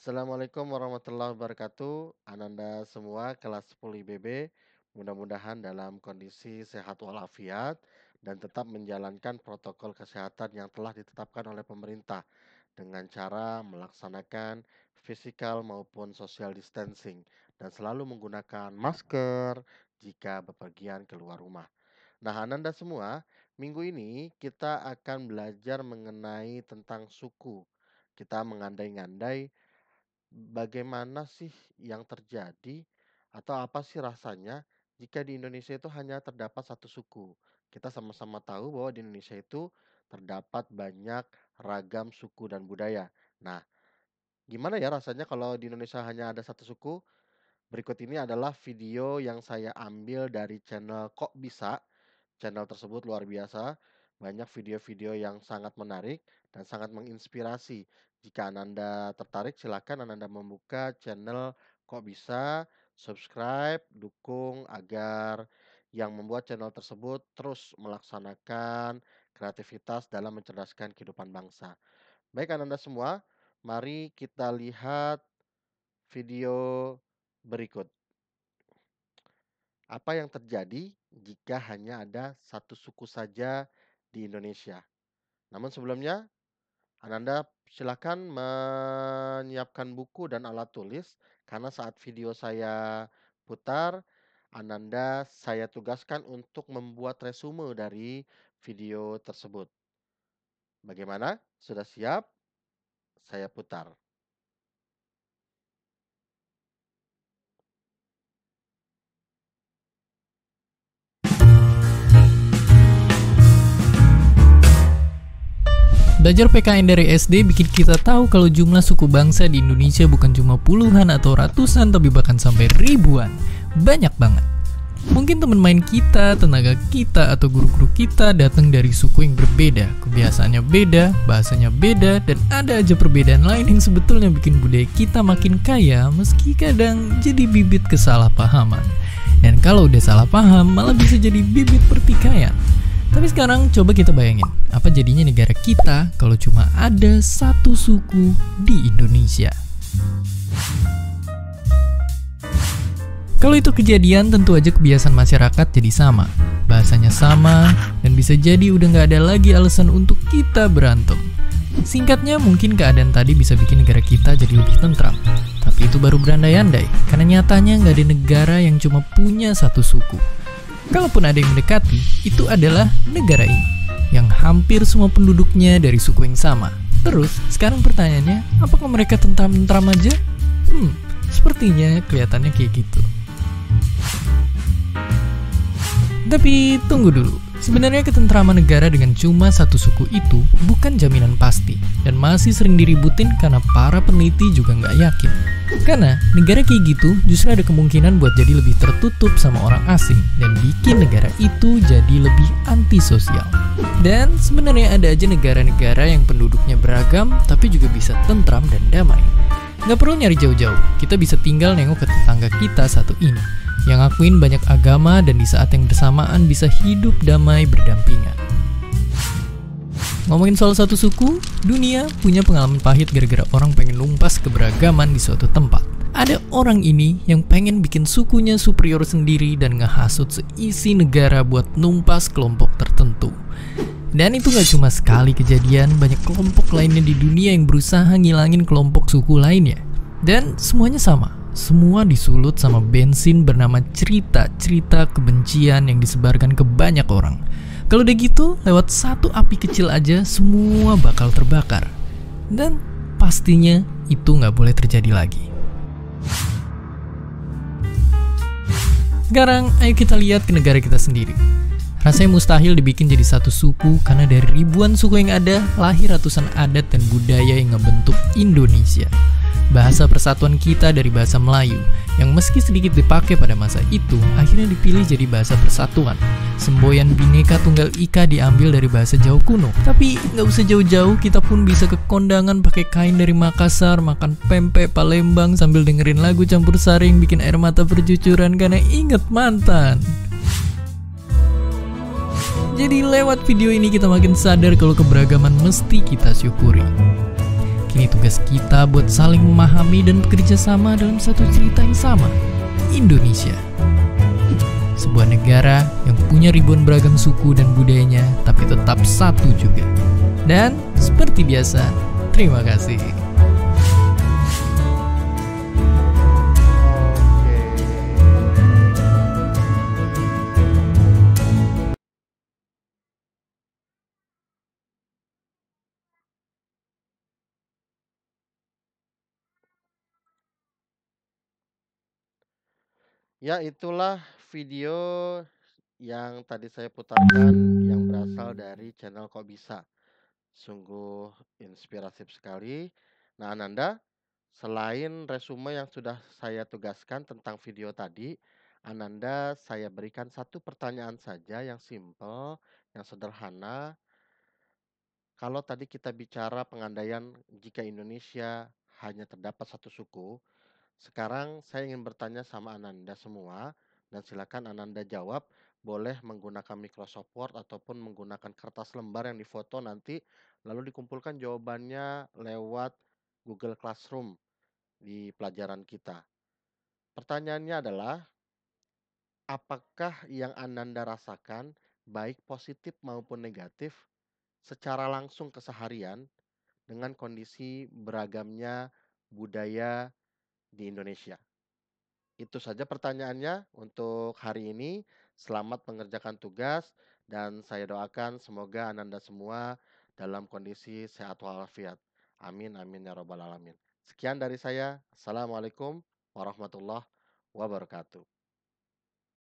Assalamualaikum warahmatullahi wabarakatuh. Ananda semua kelas 10 IBB, mudah-mudahan dalam kondisi sehat walafiat dan tetap menjalankan protokol kesehatan yang telah ditetapkan oleh pemerintah dengan cara melaksanakan physical maupun social distancing dan selalu menggunakan masker jika bepergian keluar rumah. Nah, Ananda semua, minggu ini kita akan belajar mengenai tentang suku. Kita mengandai-ngandai bagaimana sih yang terjadi atau apa sih rasanya jika di Indonesia itu hanya terdapat satu suku? Kita sama-sama tahu bahwa di Indonesia itu terdapat banyak ragam suku dan budaya. Nah, gimana ya rasanya kalau di Indonesia hanya ada satu suku? Berikut ini adalah video yang saya ambil dari channel Kok Bisa. Channel tersebut luar biasa, banyak video-video yang sangat menarik dan sangat menginspirasi. Jika Ananda tertarik, silakan Ananda membuka channel Kok Bisa, subscribe, dukung agar yang membuat channel tersebut terus melaksanakan kreativitas dalam mencerdaskan kehidupan bangsa. Baik Ananda semua, mari kita lihat video berikut. Apa yang terjadi jika hanya ada satu suku saja di Indonesia? Namun sebelumnya, Ananda silakan menyiapkan buku dan alat tulis karena saat video saya putar, Ananda saya tugaskan untuk membuat resume dari video tersebut. Bagaimana? Sudah siap? Saya putar. Belajar PKN dari SD bikin kita tahu kalau jumlah suku bangsa di Indonesia bukan cuma puluhan atau ratusan tapi bahkan sampai ribuan. Banyak banget. Mungkin teman main kita, tenaga kita, atau guru-guru kita datang dari suku yang berbeda. Kebiasaannya beda, bahasanya beda, dan ada aja perbedaan lain yang sebetulnya bikin budaya kita makin kaya meski kadang jadi bibit kesalahpahaman. Dan kalau udah salah paham malah bisa jadi bibit pertikaian. Tapi sekarang coba kita bayangin, apa jadinya negara kita kalau cuma ada satu suku di Indonesia? Kalau itu kejadian, tentu aja kebiasaan masyarakat jadi sama, bahasanya sama, dan bisa jadi udah nggak ada lagi alasan untuk kita berantem. Singkatnya, mungkin keadaan tadi bisa bikin negara kita jadi lebih tentram. Tapi itu baru berandai-andai, karena nyatanya nggak ada negara yang cuma punya satu suku. Kalaupun ada yang mendekati, itu adalah negara ini, yang hampir semua penduduknya dari suku yang sama. Terus, sekarang pertanyaannya, apakah mereka tentram-tentram aja? Sepertinya kelihatannya kayak gitu. Tapi tunggu dulu, sebenarnya ketentraman negara dengan cuma satu suku itu bukan jaminan pasti, dan masih sering diributin karena para peneliti juga nggak yakin. Karena negara kayak gitu justru ada kemungkinan buat jadi lebih tertutup sama orang asing dan bikin negara itu jadi lebih antisosial. Dan sebenarnya ada aja negara-negara yang penduduknya beragam tapi juga bisa tentram dan damai. Nggak perlu nyari jauh-jauh, kita bisa tinggal nengok ke tetangga kita satu ini yang ngakuin banyak agama dan di saat yang bersamaan bisa hidup damai berdampingan. Ngomongin soal satu suku, dunia punya pengalaman pahit gara-gara orang pengen numpas keberagaman di suatu tempat. Ada orang ini yang pengen bikin sukunya superior sendiri dan ngehasut seisi negara buat numpas kelompok tertentu. Dan itu gak cuma sekali kejadian, banyak kelompok lainnya di dunia yang berusaha ngilangin kelompok suku lainnya. Dan semuanya sama, semua disulut sama bensin bernama cerita-cerita kebencian yang disebarkan ke banyak orang. Kalau udah gitu, lewat satu api kecil aja semua bakal terbakar. Dan pastinya itu nggak boleh terjadi lagi. Sekarang, ayo kita lihat ke negara kita sendiri. Rasanya mustahil dibikin jadi satu suku karena dari ribuan suku yang ada, lahir ratusan adat dan budaya yang ngebentuk Indonesia. Bahasa persatuan kita dari bahasa Melayu, yang meski sedikit dipakai pada masa itu, akhirnya dipilih jadi bahasa persatuan. Semboyan Bhinneka Tunggal Ika diambil dari bahasa Jawa kuno. Tapi nggak usah jauh-jauh, kita pun bisa ke kondangan pakai kain dari Makassar, makan pempek Palembang sambil dengerin lagu campur sari yang bikin air mata bercucuran karena inget mantan. Jadi lewat video ini kita makin sadar kalau keberagaman mesti kita syukuri. Kini tugas kita buat saling memahami dan bekerja sama dalam satu cerita yang sama. Indonesia, sebuah negara yang punya ribuan beragam suku dan budayanya, tapi tetap satu juga. Dan seperti biasa, terima kasih. Oke. Ya, itulah video yang tadi saya putarkan yang berasal dari channel Kok Bisa. Sungguh inspiratif sekali. Nah, Ananda, selain resume yang sudah saya tugaskan tentang video tadi, Ananda saya berikan satu pertanyaan saja yang simple, yang sederhana. Kalau tadi kita bicara pengandaian jika Indonesia hanya terdapat satu suku, sekarang saya ingin bertanya sama Ananda semua, dan silakan Ananda jawab, boleh menggunakan Microsoft Word ataupun menggunakan kertas lembar yang difoto nanti, lalu dikumpulkan jawabannya lewat Google Classroom di pelajaran kita. Pertanyaannya adalah, apakah yang Ananda rasakan, baik positif maupun negatif, secara langsung keseharian dengan kondisi beragamnya budaya di Indonesia? Itu saja pertanyaannya untuk hari ini. Selamat mengerjakan tugas dan saya doakan semoga Ananda semua dalam kondisi sehat walafiat. Amin amin ya robbal alamin. Sekian dari saya. Assalamualaikum warahmatullahi wabarakatuh.